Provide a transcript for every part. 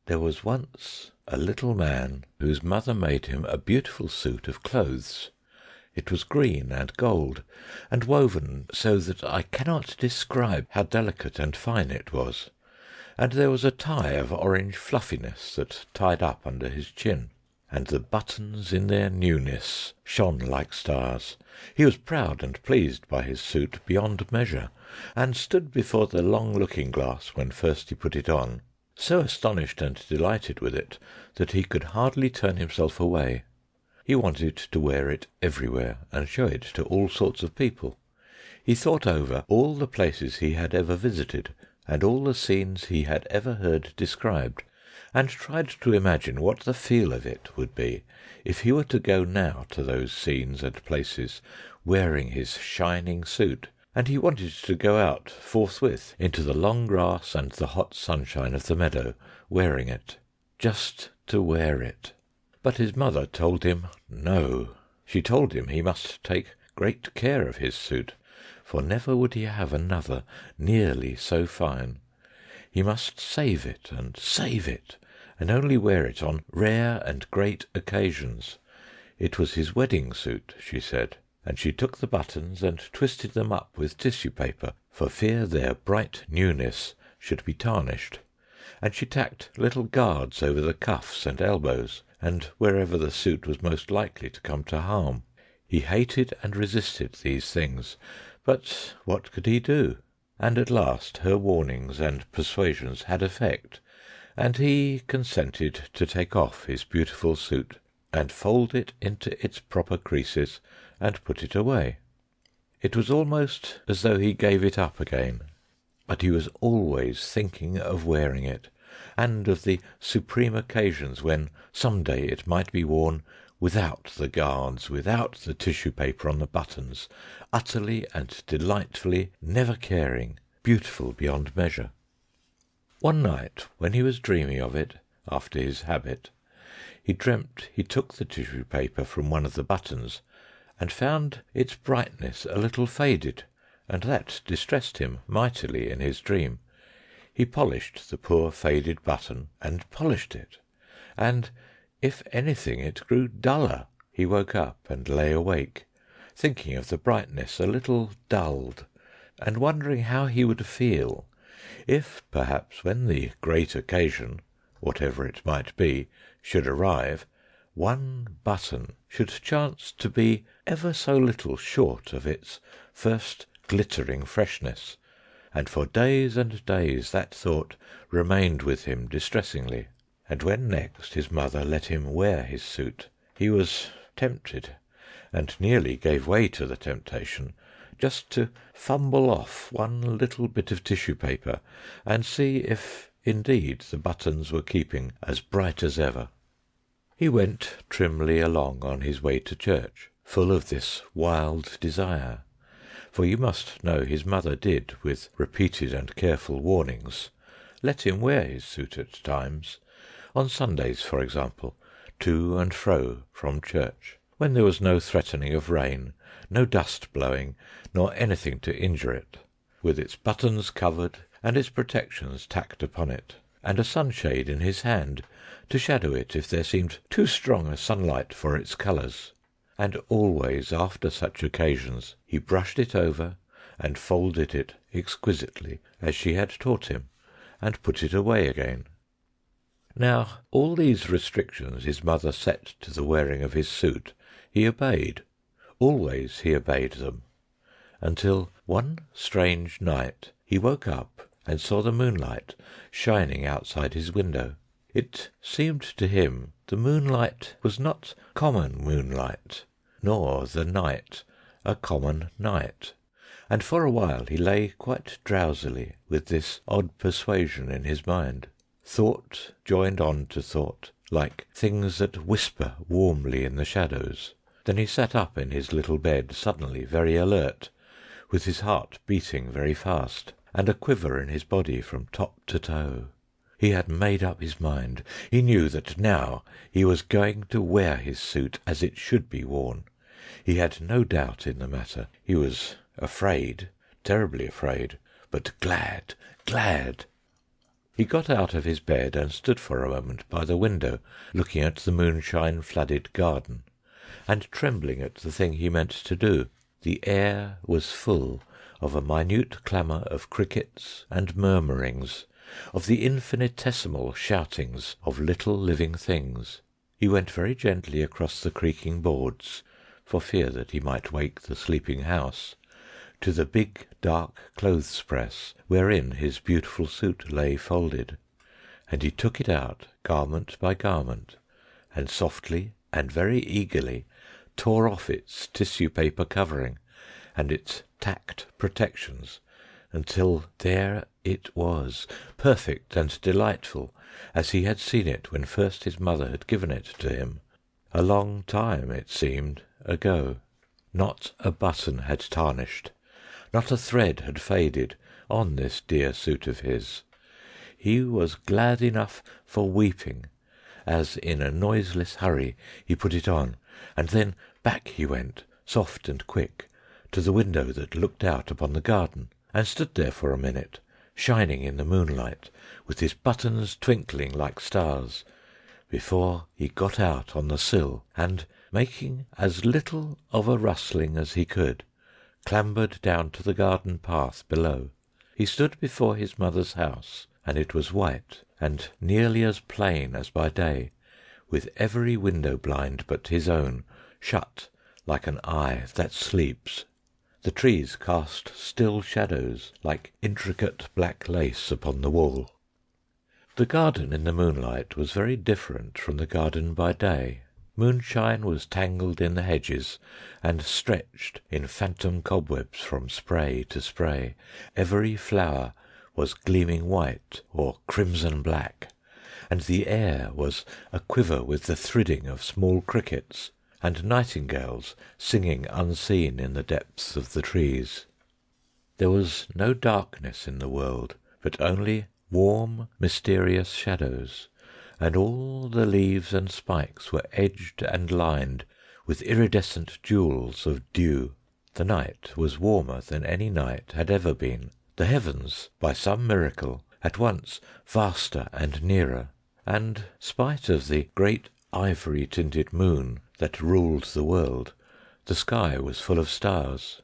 There was once a little man whose mother made him a beautiful suit of clothes. It was green and gold, and woven so that I cannot describe how delicate and fine it was, and there was a tie of orange fluffiness that tied up under his chin, and the buttons in their newness shone like stars. He was proud and pleased by his suit beyond measure, and stood before the long looking-glass when first he put it on, so astonished and delighted with it that he could hardly turn himself away. He wanted to wear it everywhere and show it to all sorts of people. He thought over all the places he had ever visited, and all the scenes he had ever heard described, and tried to imagine what the feel of it would be if he were to go now to those scenes and places wearing his shining suit, and he wanted to go out forthwith into the long grass and the hot sunshine of the meadow wearing it, just to wear it. But his mother told him no. She told him he must take great care of his suit, for never would he have another nearly so fine. He must save it, and only wear it on rare and great occasions. It was his wedding suit, she said, and she took the buttons and twisted them up with tissue paper for fear their bright newness should be tarnished, and she tacked little guards over the cuffs and elbows, and wherever the suit was most likely to come to harm. He hated and resisted these things, but what could he do? And at last her warnings and persuasions had effect, and he consented to take off his beautiful suit, and fold it into its proper creases, and put it away. It was almost as though he gave it up again, but he was always thinking of wearing it, and of the supreme occasions when some day it might be worn without the guards, without the tissue paper on the buttons, utterly and delightfully never caring, beautiful beyond measure. One night, when he was dreaming of it, after his habit, he dreamt he took the tissue paper from one of the buttons, and found its brightness a little faded, and that distressed him mightily in his dream. He polished the poor faded button, and polished it, and if anything it grew duller. He woke up and lay awake, thinking of the brightness a little dulled, and wondering how he would feel if, perhaps, when the great occasion, whatever it might be, should arrive, one button should chance to be ever so little short of its first glittering freshness, and for days and days that thought remained with him distressingly. And when next his mother let him wear his suit, he was tempted, and nearly gave way to the temptation, just to fumble off one little bit of tissue paper and see if indeed the buttons were keeping as bright as ever. He went trimly along on his way to church, full of this wild desire, for you must know his mother did, with repeated and careful warnings, let him wear his suit at times, on Sundays, for example, to and fro from church, when there was no threatening of rain, no dust blowing, nor anything to injure it, with its buttons covered and its protections tacked upon it, and a sunshade in his hand to shadow it if there seemed too strong a sunlight for its colours. And always after such occasions he brushed it over and folded it exquisitely as she had taught him, and put it away again. Now all these restrictions his mother set to the wearing of his suit he obeyed. Always he obeyed them, until one strange night he woke up and saw the moonlight shining outside his window. It seemed to him the moonlight was not common moonlight, nor the night a common night, and for a while he lay quite drowsily with this odd persuasion in his mind. Thought joined on to thought, like things that whisper warmly in the shadows. Then he sat up in his little bed, suddenly very alert, with his heart beating very fast, and a quiver in his body from top to toe. He had made up his mind. He knew that now he was going to wear his suit as it should be worn. He had no doubt in the matter. He was afraid, terribly afraid, but glad, glad. He got out of his bed and stood for a moment by the window, looking at the moonshine-flooded garden, and trembling at the thing he meant to do. The air was full of a minute clamour of crickets and murmurings, of the infinitesimal shoutings of little living things. He went very gently across the creaking boards, for fear that he might wake the sleeping house, to the big dark clothes-press wherein his beautiful suit lay folded, and he took it out garment by garment, and softly and very eagerly tore off its tissue-paper covering and its tacked protections, until there it was, perfect and delightful, as he had seen it when first his mother had given it to him, a long time, it seemed, ago. Not a button had tarnished, not a thread had faded on this dear suit of his. He was glad enough for weeping, as in a noiseless hurry he put it on, and then back he went, soft and quick, to the window that looked out upon the garden, and stood there for a minute, shining in the moonlight, with his buttons twinkling like stars, before he got out on the sill, and, making as little of a rustling as he could, clambered down to the garden path below. He stood before his mother's house, and it was white, and nearly as plain as by day, with every window blind but his own shut like an eye that sleeps. The trees cast still shadows like intricate black lace upon the wall. The garden in the moonlight was very different from the garden by day. Moonshine was tangled in the hedges and stretched in phantom cobwebs from spray to spray. Every flower was gleaming white or crimson black, and the air was aquiver with the thridding of small crickets, and nightingales singing unseen in the depths of the trees. There was no darkness in the world, but only warm, mysterious shadows, and all the leaves and spikes were edged and lined with iridescent jewels of dew. The night was warmer than any night had ever been. The heavens, by some miracle, at once vaster and nearer, and, spite of the great ivory-tinted moon that ruled the world, the sky was full of stars.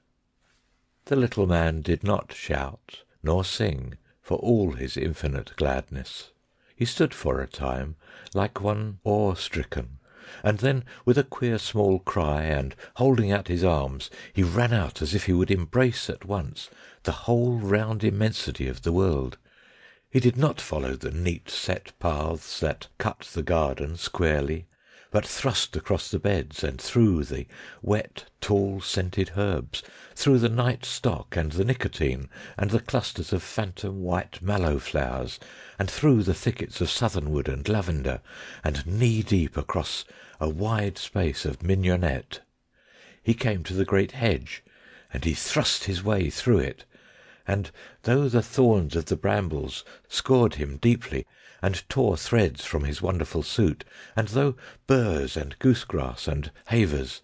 The little man did not shout nor sing for all his infinite gladness. He stood for a time like one awe-stricken, and then, with a queer small cry, and holding out his arms, he ran out as if he would embrace at once the whole round immensity of the world. He did not follow the neat set paths that cut the garden squarely, but thrust across the beds and through the wet, tall, scented herbs, through the night stock and the nicotine and the clusters of phantom white mallow flowers, and through the thickets of southernwood and lavender, and knee-deep across a wide space of mignonette. He came to the great hedge, and he thrust his way through it, and though the thorns of the brambles scored him deeply, and tore threads from his wonderful suit, and though burrs and goosegrass and havers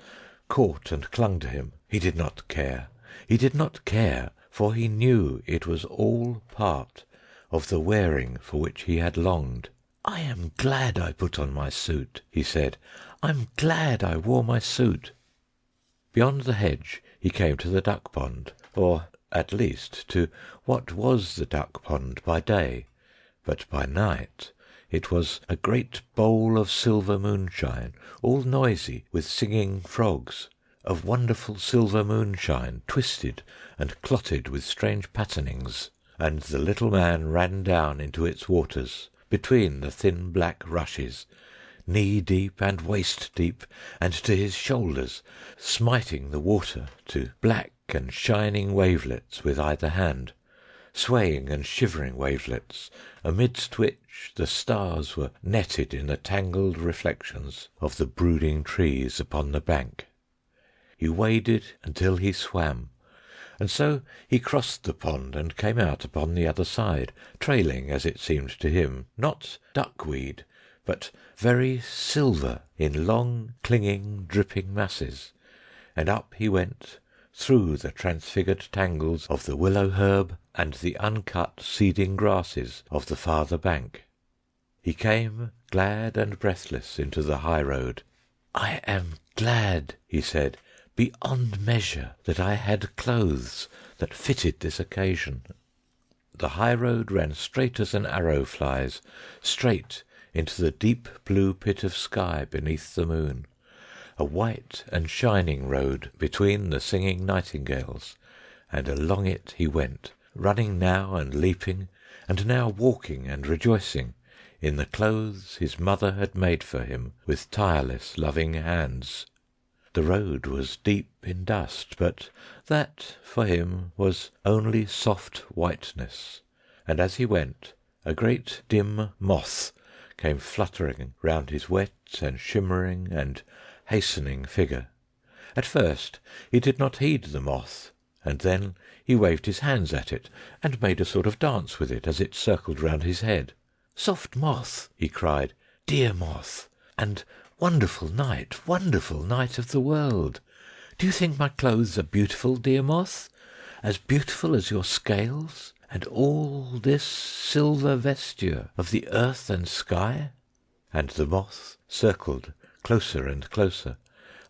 caught and clung to him, he did not care. He did not care, for he knew it was all part of the wearing for which he had longed. "I am glad I put on my suit," he said. "I'm glad I wore my suit." Beyond the hedge he came to the duck pond, or at least to what was the duck pond by day, but by night it was a great bowl of silver moonshine, all noisy with singing frogs, of wonderful silver moonshine, twisted and clotted with strange patternings, and the little man ran down into its waters, between the thin black rushes, knee-deep and waist-deep, and to his shoulders, smiting the water to black and shining wavelets with either hand, swaying and shivering wavelets, amidst which the stars were netted in the tangled reflections of the brooding trees upon the bank. He waded until he swam, and so he crossed the pond and came out upon the other side, trailing, as it seemed to him, not duckweed, but very silver in long, clinging, dripping masses, and up he went through the transfigured tangles of the willow herb and the uncut seeding grasses of the farther bank. He came glad and breathless into the high road. "I am glad," he said, "beyond measure that I had clothes that fitted this occasion." The high road ran straight as an arrow flies, straight into the deep blue pit of sky beneath the moon, a white and shining road between the singing nightingales, and along it he went, running now and leaping, and now walking and rejoicing, in the clothes his mother had made for him with tireless, loving hands. The road was deep in dust, but that for him was only soft whiteness, and as he went a great dim moth came fluttering round his wet and shimmering and hastening figure. At first he did not heed the moth, and then he waved his hands at it, and made a sort of dance with it as it circled round his head. "Soft moth," he cried, "dear moth, and wonderful night of the world! Do you think my clothes are beautiful, dear moth? As beautiful as your scales, and all this silver vesture of the earth and sky?" And the moth circled closer and closer,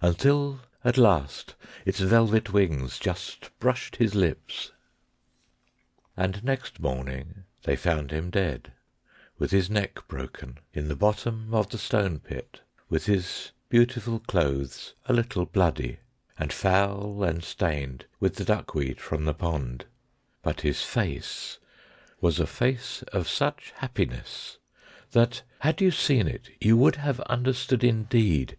until at last its velvet wings just brushed his lips. And next morning they found him dead, with his neck broken, in the bottom of the stone pit, with his beautiful clothes a little bloody, and foul and stained with the duckweed from the pond. But his face was a face of such happiness that, had you seen it, you would have understood indeed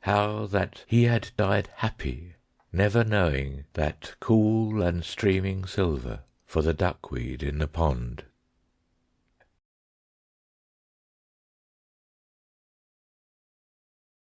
how that he had died happy, never knowing that cool and streaming silver for the duckweed in the pond.